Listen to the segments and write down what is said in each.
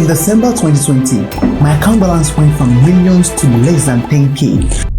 December 2020, my account balance went from millions to less than 10k.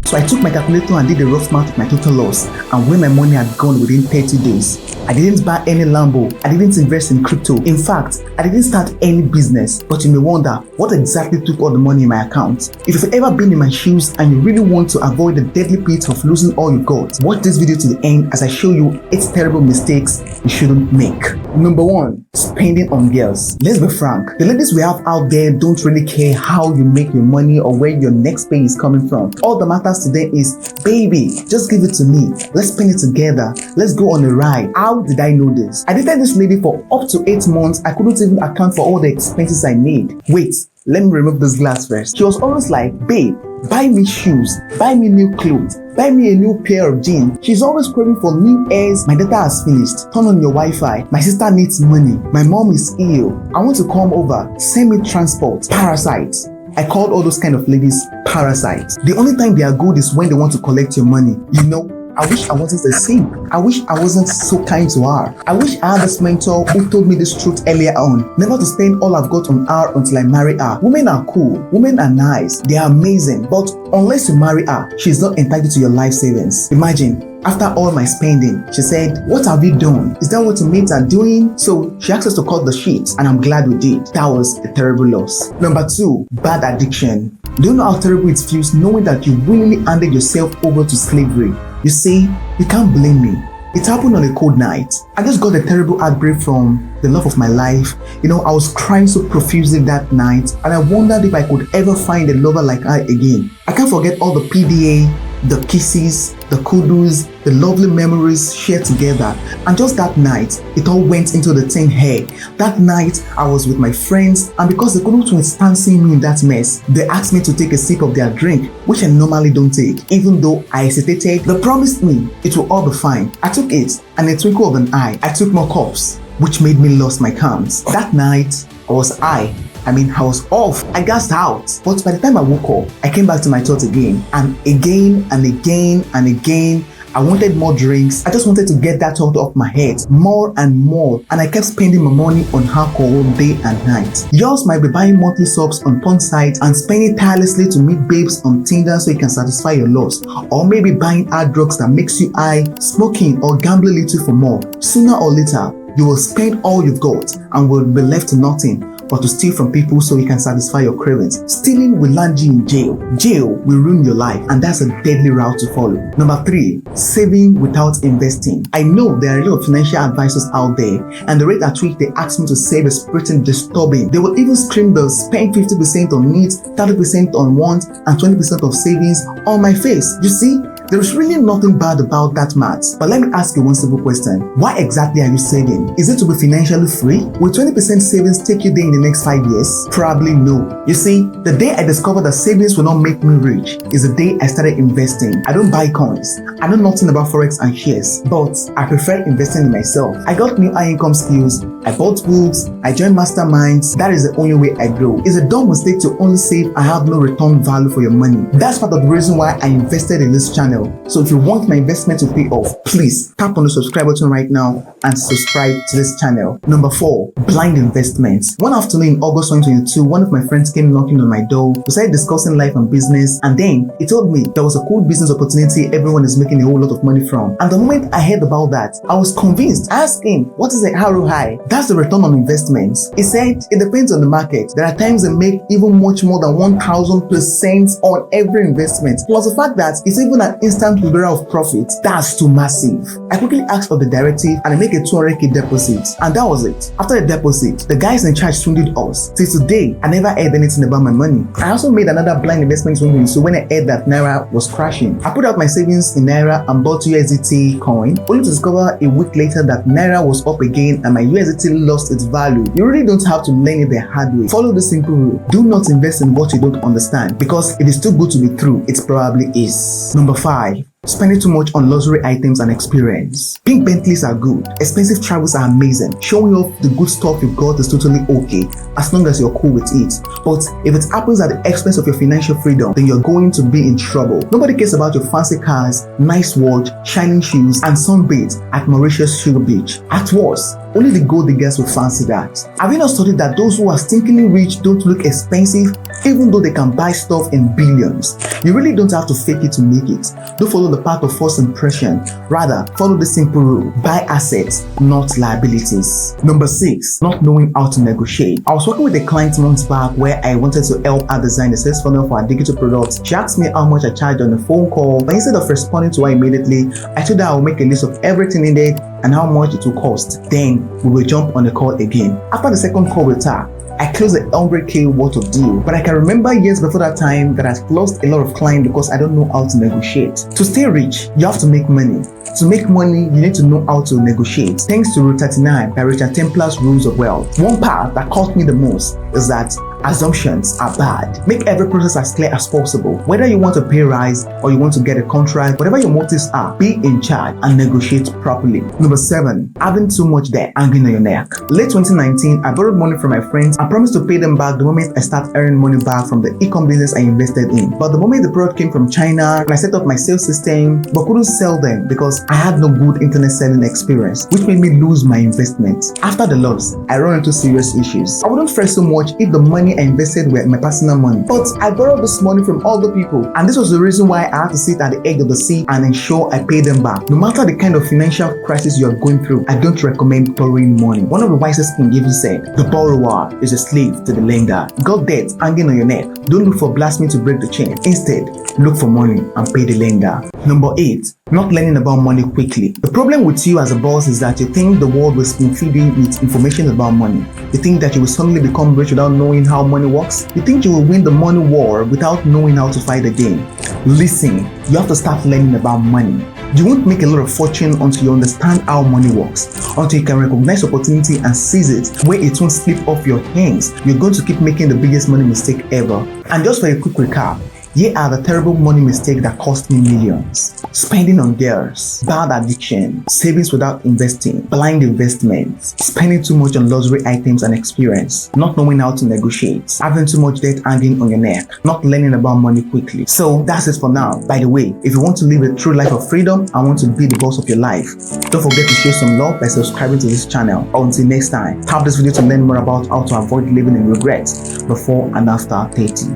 So I took my calculator and did a rough math of my total loss and where my money had gone within 30 days. I didn't buy any Lambo, I didn't invest in crypto. In fact, I didn't start any business. But you may wonder, what exactly took all the money in my account? If you've ever been in my shoes and you really want to avoid the deadly pit of losing all you got, watch this video to the end as I show you 8 terrible mistakes you shouldn't make. Number 1. Spending on girls. Let's be frank, the ladies we have out there don't really care how you make your money or where your next pay is coming from. All that matters to them is, baby, just give it to me. Let's spend it together. Let's go on a ride. How did I know this? I dated this lady for up to 8 months. I couldn't even account for all the expenses I made. Wait, let me remove this glass first. She was always like, babe, buy me shoes, buy me new clothes, buy me a new pair of jeans. She's always craving for new airs. My data has finished. Turn on your Wi-Fi. My sister needs money. My mom is ill. I want to come over. Send me transport. Parasites. I called all those kind of ladies parasites. The only time they are good is when they want to collect your money. You know, I wish I wasn't a simp. I wish I wasn't so kind to her. I wish I had this mentor who told me this truth earlier on. Never to spend all I've got on her until I marry her. Women are cool. Women are nice. They are amazing. But unless you marry her, she's not entitled to your life savings. Imagine, after all my spending, she said, what have you done? Is that what your mates are doing? So she asked us to cut the sheets and I'm glad we did. That was a terrible loss. Number 2, bad addiction. Do you know how terrible it feels knowing that you willingly handed yourself over to slavery? You see, you can't blame me. It happened on a cold night. I just got a terrible heartbreak from the love of my life. You know, I was crying so profusely that night and I wondered if I could ever find a lover like her again. I can't forget all the PDA, the kisses, the kudos, the lovely memories shared together. And just that night, it all went into the tin hair. That night, I was with my friends, and because they couldn't withstand seeing me in that mess, they asked me to take a sip of their drink, which I normally don't take. Even though I hesitated, they promised me it will all be fine. I took it, and in a twinkle of an eye, I took more cups, which made me lose my calms. That night, I was off. I gassed out. But by the time I woke up, I came back to my thoughts again. And again and again and again, I wanted more drinks. I just wanted to get that thought off my head more and more. And I kept spending my money on alcohol day and night. Yours might be buying monthly subs on porn sites and spending tirelessly to meet babes on Tinder so you can satisfy your lust. Or maybe buying hard drugs that makes you high, smoking or gambling little for more. Sooner or later, you will spend all you've got and will be left to nothing but to steal from people so you can satisfy your cravings. Stealing will land you in jail. Jail will ruin your life, and that's a deadly route to follow. Number 3, saving without investing. I know there are a lot of financial advisors out there, and the rate at which they ask me to save is pretty disturbing. They will even scream the spend 50% on needs, 30% on wants, and 20% of savings on my face. You see, there is really nothing bad about that math. But let me ask you one simple question. Why exactly are you saving? Is it to be financially free? Will 20% savings take you there in the next 5 years? Probably no. You see, the day I discovered that savings will not make me rich is the day I started investing. I don't buy coins. I know nothing about forex and shares, but I prefer investing in myself. I got new high income skills. I bought books. I joined masterminds. That is the only way I grow. It's a dumb mistake to only save and have no return value for your money. That's part of the reason why I invested in this channel. So if you want my investment to pay off, please tap on the subscribe button right now and subscribe to this channel. Number 4, blind investments. One afternoon in August 2022, one of my friends came knocking on my door. We started discussing life and business, and then he told me there was a cool business opportunity everyone is making a whole lot of money from. And the moment I heard about that, I was convinced. I asked him, what is a ROI? That's the return on investments. He said, it depends on the market. There are times they make even much more than 1000% on every investment. Plus the fact that it's even an instant withdrawal of profit. That's too massive. I quickly asked for the directive and I make a 200k deposit, and that was it. After the deposit, the guys in charge swindled us. Till today, I never heard anything about my money. I also made another blind investment swindling, so when I heard that Naira was crashing, I put out my savings in Naira and bought USDT coin, only to discover a week later that Naira was up again and my USDT lost its value. You really don't have to learn it the hard way. Follow the simple rule. Do not invest in what you don't understand, because if it's too good to be true, it probably is. Number 5. Spending too much on luxury items and experience. Pink Bentleys are good. Expensive travels are amazing. Showing off the good stuff you've got is totally okay, as long as you're cool with it. But if it happens at the expense of your financial freedom, then you're going to be in trouble. Nobody cares about your fancy cars, nice watch, shining shoes, and sunbathes at Mauritius Sugar Beach. At worst, Only the gold diggers will fancy that. Have you not studied that those who are stinkingly rich don't look expensive even though they can buy stuff in billions? You really don't have to fake it to make it. Don't follow the path of first impression. Rather, follow the simple rule. Buy assets, not liabilities. Number 6, not knowing how to negotiate. I was working with a client months back where I wanted to help her design a sales funnel for her digital products. She asked me how much I charged on a phone call, but instead of responding to her immediately, I told her I would make a list of everything needed and how much it will cost. Then we will jump on the call again. After the second call with her, I closed a 100k worth of deal, but I can remember years before that time that I've lost a lot of clients because I don't know how to negotiate. To stay rich, you have to make money. To make money, you need to know how to negotiate. Thanks to Rule 39 by Richard Templar's Rules of Wealth. One part that caught me the most is that assumptions are bad. Make every process as clear as possible. Whether you want a pay rise or you want to get a contract, whatever your motives are, be in charge and negotiate properly. Number 7, having too much debt hanging on your neck. Late 2019, I borrowed money from my friends and promised to pay them back the moment I start earning money back from the e-com business I invested in. But the moment the product came from China and I set up my sales system but couldn't sell them because I had no good internet selling experience, which made me lose my investment. After the loss, I ran into serious issues. I wouldn't fret so much if the money I invested were my personal money, but I borrowed this money from other people, and this was the reason why I had to sit at the edge of the sea and ensure I pay them back. No matter the kind of financial crisis you are going through, I don't recommend borrowing money. One of the wisest King David said, "The borrower is a slave to the lender." Got debt hanging on your neck? Don't look for blasphemy to break the chain. Instead, look for money and pay the lender. Number 8, not learning about money quickly. The problem with you as a boss is that you think the world will spoon feed you with information about money. You think that you will suddenly become rich without knowing how money works. You think you will win the money war without knowing how to fight the game. Listen, you have to start learning about money. You won't make a lot of fortune until you understand how money works, until you can recognize opportunity and seize it where it won't slip off your hands. You're going to keep making the biggest money mistake ever. And just for a quick recap, here are the terrible money mistakes that cost me millions. Spending on girls, bad addiction, savings without investing, blind investments, spending too much on luxury items and experience, not knowing how to negotiate, having too much debt hanging on your neck, not learning about money quickly. So that's it for now. By the way, if you want to live a true life of freedom and want to be the boss of your life, don't forget to show some love by subscribing to this channel. Until next time, tap this video to learn more about how to avoid living in regret before and after 30.